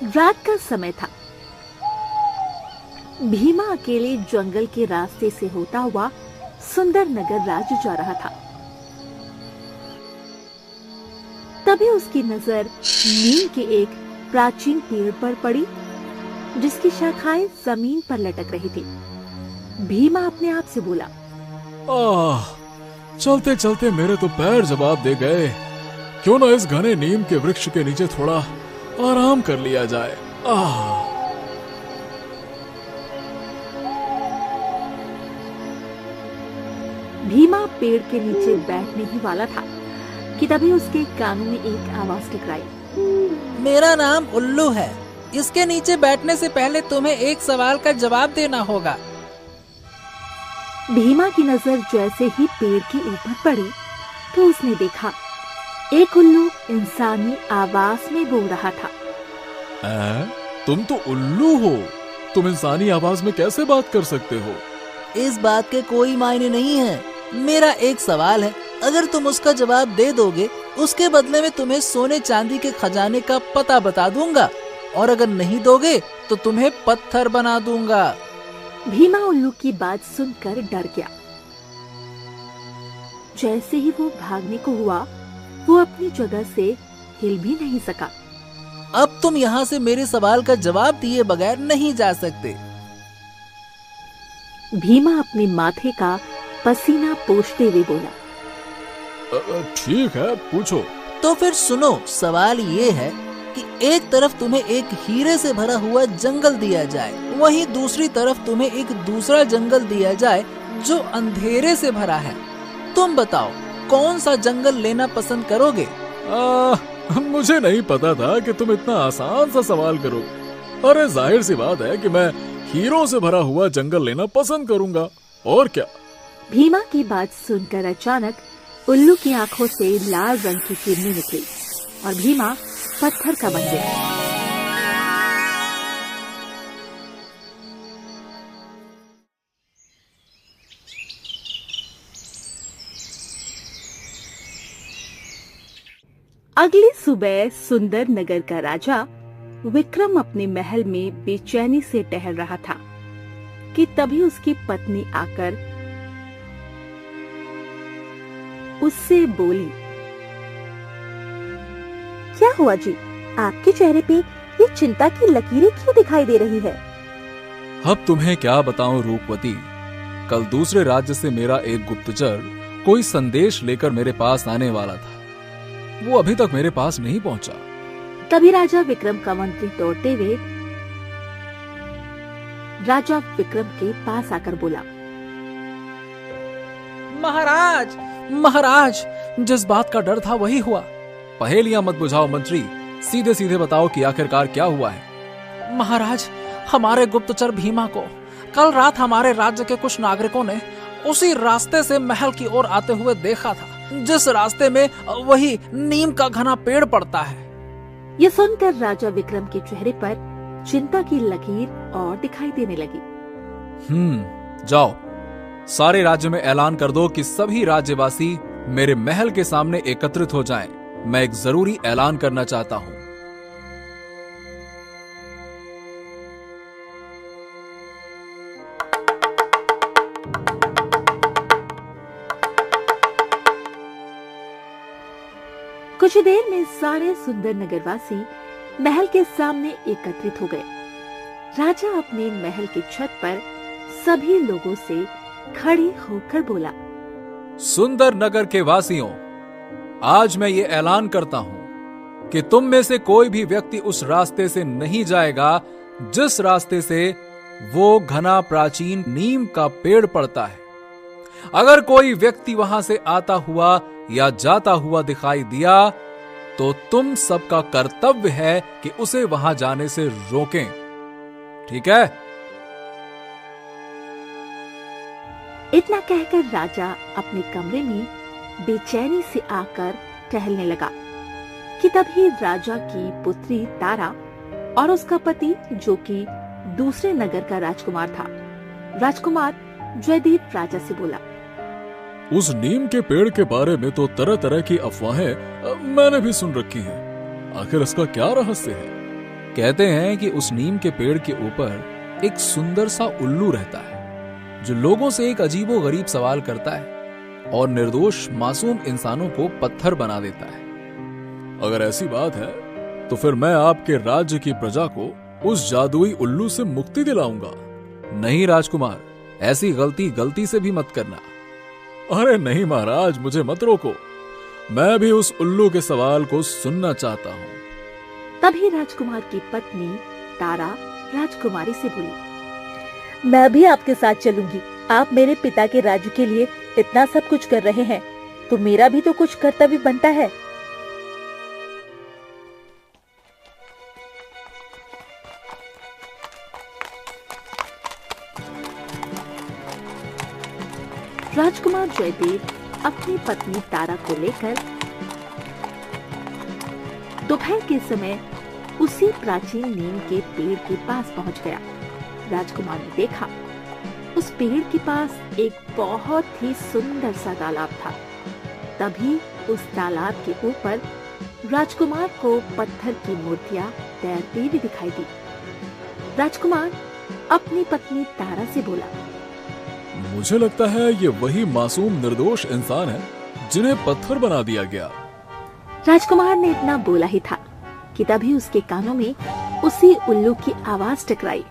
रात का समय था। भीमा अकेले जंगल के रास्ते से होता हुआ सुंदर नगर राज्य जा रहा था। तभी उसकी नजर नीम के एक प्राचीन पेड़ पर पड़ी, जिसकी शाखाएं जमीन पर लटक रही थी। भीमा अपने आप से बोला, चलते चलते मेरे तो पैर जवाब दे गए। क्यों ना इस घने नीम के वृक्ष के नीचे थोड़ा आराम कर लिया जाए। भीमा पेड़ के नीचे बैठने ही वाला था कि तभी उसके कानों में एक आवाज टकराई। मेरा नाम उल्लू है। इसके नीचे बैठने से पहले तुम्हें एक सवाल का जवाब देना होगा। भीमा की नजर जैसे ही पेड़ के ऊपर पड़ी तो उसने देखा एक उल्लू इंसानी आवाज में बोल रहा था। तुम तो उल्लू हो, तुम इंसानी आवाज में कैसे बात कर सकते हो? इस बात के कोई मायने नहीं है। मेरा एक सवाल है, अगर तुम उसका जवाब दे दोगे, उसके बदले में तुम्हें सोने चांदी के खजाने का पता बता दूंगा, और अगर नहीं दोगे तो तुम्हें पत्थर बना दूंगा। भीमा उल्लू की बात सुनकर डर गया। जैसे ही वो भागने को हुआ, वो अपनी जगह से हिल भी नहीं सका। अब तुम यहाँ से मेरे सवाल का जवाब दिए बगैर नहीं जा सकते। भीमा अपने माथे का पसीना पोंछते हुए बोला, ठीक है, पूछो। तो फिर सुनो, सवाल ये है कि एक तरफ तुम्हें एक हीरे से भरा हुआ जंगल दिया जाए, वहीं दूसरी तरफ तुम्हें एक दूसरा जंगल दिया जाए जो अंधेरे से भरा है। तुम बताओ, कौन सा जंगल लेना पसंद करोगे? मुझे नहीं पता था कि तुम इतना आसान सा सवाल करोगे। अरे जाहिर सी बात है कि मैं हीरों से भरा हुआ जंगल लेना पसंद करूंगा, और क्या। भीमा की बात सुनकर अचानक उल्लू की आंखों से लाल रंग की किरणें निकली और भीमा पत्थर का बन गया। अगली सुबह सुंदर नगर का राजा विक्रम अपने महल में बेचैनी से टहल रहा था कि तभी उसकी पत्नी आकर उससे बोली, क्या हुआ जी, आपके चेहरे पे ये चिंता की लकीरें क्यों दिखाई दे रही है? अब तुम्हें क्या बताऊं रूपवती, कल दूसरे राज्य से मेरा एक गुप्तचर कोई संदेश लेकर मेरे पास आने वाला था। वो अभी तक मेरे पास नहीं पहुंचा। तभी राजा विक्रम का मंत्री दौड़ते हुए राजा विक्रम के पास आकर बोला, महाराज, महाराज, जिस बात का डर था वही हुआ। पहेलियां मत बुझाओ मंत्री, सीधे सीधे बताओ कि आखिरकार क्या हुआ है। महाराज, हमारे गुप्तचर भीमा को कल रात हमारे राज्य के कुछ नागरिकों ने उसी रास्ते से महल की ओर आते हुए देखा था, जिस रास्ते में वही नीम का घना पेड़ पड़ता है। ये सुनकर राजा विक्रम के चेहरे पर चिंता की लकीर और दिखाई देने लगी। जाओ, सारे राज्य में ऐलान कर दो कि सभी राज्यवासी मेरे महल के सामने एकत्रित हो जाएं। मैं एक जरूरी ऐलान करना चाहता हूं। कुछ देर में सारे सुंदर नगरवासी महल के सामने एकत्रित हो गए। राजा अपने महल की छत पर सभी लोगों से खड़े होकर बोला, सुंदर नगर के वासियों, आज मैं ये ऐलान करता हूं कि तुम में से कोई भी व्यक्ति उस रास्ते से नहीं जाएगा जिस रास्ते से वो घना प्राचीन नीम का पेड़ पड़ता है। अगर कोई व्यक्ति वहां से आता हुआ या जाता हुआ दिखाई दिया तो तुम सबका कर्तव्य है कि उसे वहां जाने से रोकें। ठीक है? इतना कहकर राजा अपने कमरे में बेचैनी से आकर टहलने लगा कि तभी राजा की पुत्री तारा और उसका पति, जो कि दूसरे नगर का राजकुमार था, राजकुमार जयदीप, राजा से बोला, उस नीम के पेड़ के बारे में तो तरह तरह की अफवाहें मैंने भी सुन रखी हैं। आखिर इसका क्या रहस्य है? कहते हैं कि उस नीम के पेड़ के ऊपर एक सुंदर सा उल्लू रहता है जो लोगों से एक अजीबो गरीब सवाल करता है और निर्दोष मासूम इंसानों को पत्थर बना देता है। अगर ऐसी बात है तो फिर मैं आपके राज्य की प्रजा को उस जादुई उल्लू से मुक्ति दिलाऊंगा। नहीं राजकुमार, ऐसी गलती से भी मत करना। अरे नहीं महाराज, मुझे मत रोको, मैं भी उस उल्लू के सवाल को सुनना चाहता हूँ। तभी राजकुमार की पत्नी तारा राजकुमारी से बोली, मैं भी आपके साथ चलूंगी। आप मेरे पिता के राज्य के लिए इतना सब कुछ कर रहे हैं, तो मेरा भी तो कुछ कर्तव्य बनता है। राजकुमार जयदेव अपनी पत्नी तारा को लेकर दोपहर के समय उसी प्राचीन नीम के पेड़ के पास पहुंच गया। राजकुमार ने देखा उस पेड़ के पास एक बहुत ही सुंदर सा तालाब था। तभी उस तालाब के ऊपर राजकुमार को पत्थर की मूर्तियां तैरती हुई दिखाई दी। राजकुमार अपनी पत्नी तारा से बोला, मुझे लगता है ये वही मासूम निर्दोष इंसान है जिन्हें पत्थर बना दिया गया। राजकुमार ने इतना बोला ही था कि तभी उसके कानों में उसी उल्लू की आवाज टकराई।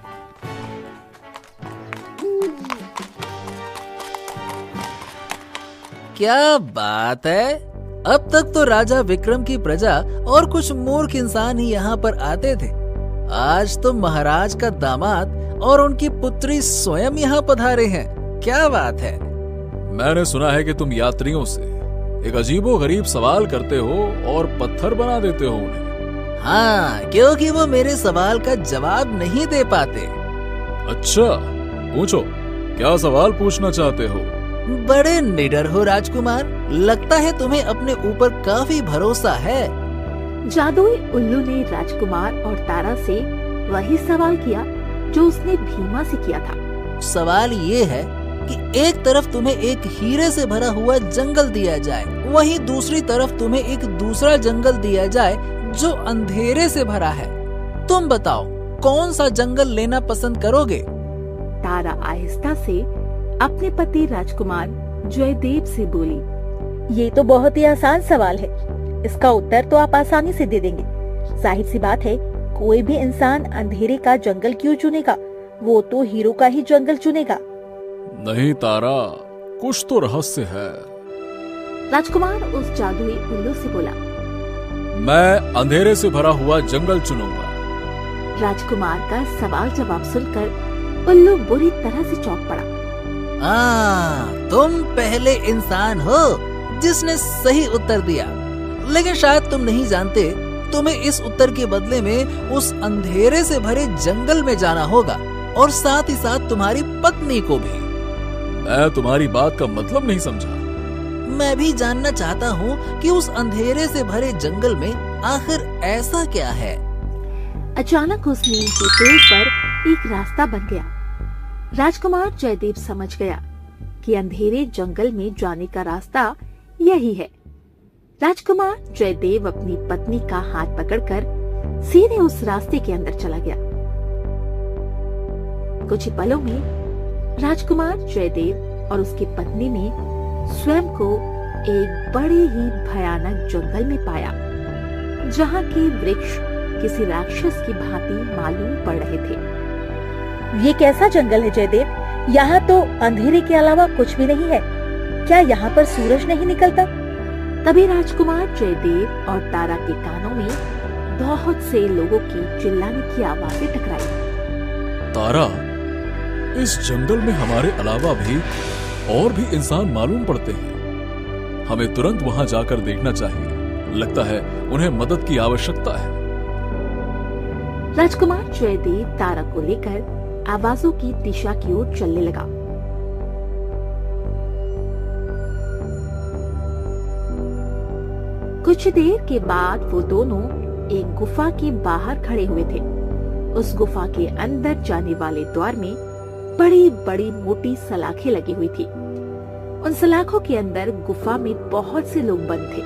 क्या बात है, अब तक तो राजा विक्रम की प्रजा और कुछ मूर्ख इंसान ही यहाँ पर आते थे। आज तो महाराज का दामाद और उनकी पुत्री स्वयं यहाँ पधारे हैं। क्या बात है। मैंने सुना है कि तुम यात्रियों से एक अजीबो गरीब सवाल करते हो और पत्थर बना देते हो उन्हें। हाँ, क्योंकि वो मेरे सवाल का जवाब नहीं दे पाते। अच्छा, पूछो, क्या सवाल पूछना चाहते हो? बड़े निडर हो राजकुमार, लगता है तुम्हें अपने ऊपर काफी भरोसा है। जादुई उल्लू ने राजकुमार और तारा से वही सवाल किया जो उसने भीमा से किया था। सवाल ये है कि एक तरफ तुम्हें एक हीरे से भरा हुआ जंगल दिया जाए, वहीं दूसरी तरफ तुम्हें एक दूसरा जंगल दिया जाए जो अंधेरे से भरा है। तुम बताओ, कौन सा जंगल लेना पसंद करोगे? तारा आहिस्ता से अपने पति राजकुमार जयदेव से बोली, ये तो बहुत ही आसान सवाल है, इसका उत्तर तो आप आसानी से दे देंगे। जाहिर सी बात है, कोई भी इंसान अंधेरे का जंगल क्यों चुनेगा, वो तो हीरो का ही जंगल चुनेगा। नहीं तारा, कुछ तो रहस्य है। राजकुमार उस जादुई उल्लू से बोला, मैं अंधेरे से भरा हुआ जंगल चुनूंगा। राजकुमार का सवाल जवाब सुनकर उल्लू बुरी तरह से चौंक पड़ा। तुम पहले इंसान हो जिसने सही उत्तर दिया, लेकिन शायद तुम नहीं जानते, तुम्हें इस उत्तर के बदले में उस अंधेरे से भरे जंगल में जाना होगा और साथ ही साथ तुम्हारी पत्नी को भी। मैं तुम्हारी बात का मतलब नहीं समझा। मैं भी जानना चाहता हूँ कि उस अंधेरे से भरे जंगल में आखिर ऐसा क्या है। अचानक उस नीम के पेड़ पर एक रास्ता बन गया। राजकुमार जयदेव समझ गया कि अंधेरे जंगल में जाने का रास्ता यही है। राजकुमार जयदेव अपनी पत्नी का हाथ पकड़कर सीधे उस रास्ते के अंदर चला गया। कुछ ही पलों में राजकुमार जयदेव और उसकी पत्नी ने स्वयं को एक बड़े ही भयानक जंगल में पाया, जहाँ के वृक्ष किसी राक्षस की भांति मालूम पड़ रहे थे। ये कैसा जंगल है जयदेव? यहाँ तो अंधेरे के अलावा कुछ भी नहीं है। क्या यहाँ पर सूरज नहीं निकलता? तभी राजकुमार जयदेव और तारा के कानों में बहुत से लोगों की चिल्लाने की आवाजें टकराई। तारा, इस जंगल में हमारे अलावा भी और भी इंसान मालूम पड़ते हैं। हमें तुरंत वहां जाकर देखना चाहिए। लगता है उन्हें मदद की आवश्यकता है। राजकुमार जयदेव तारा को लेकर आवाजों की दिशा की ओर चलने लगा। कुछ देर के बाद वो दोनों एक गुफा के बाहर खड़े हुए थे। उस गुफा के अंदर जाने वाले द्वार में बड़ी बड़ी मोटी सलाखें लगी हुई थी। उन सलाखों के अंदर गुफा में बहुत से लोग बंद थे।